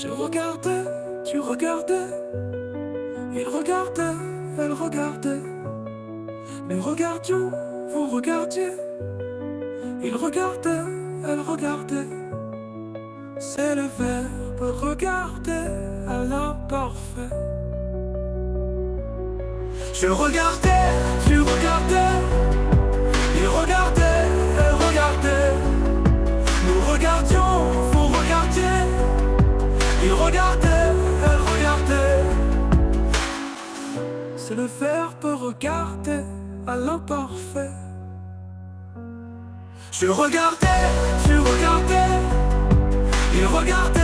Je regardais, tu regardais, il regardait, elle regardait. Nous regardions, vous regardiez. Il regardait, elle regardait. C'est le verbe regarder à l'imparfait. Je regardais, tu regardais. Il regardait, elle regardait. Nous regardions, vous regardiez. Il regardait, elle regardait. C'est le verbe regarder à l'imparfait. Je regardais, tu regardais. Il regardait.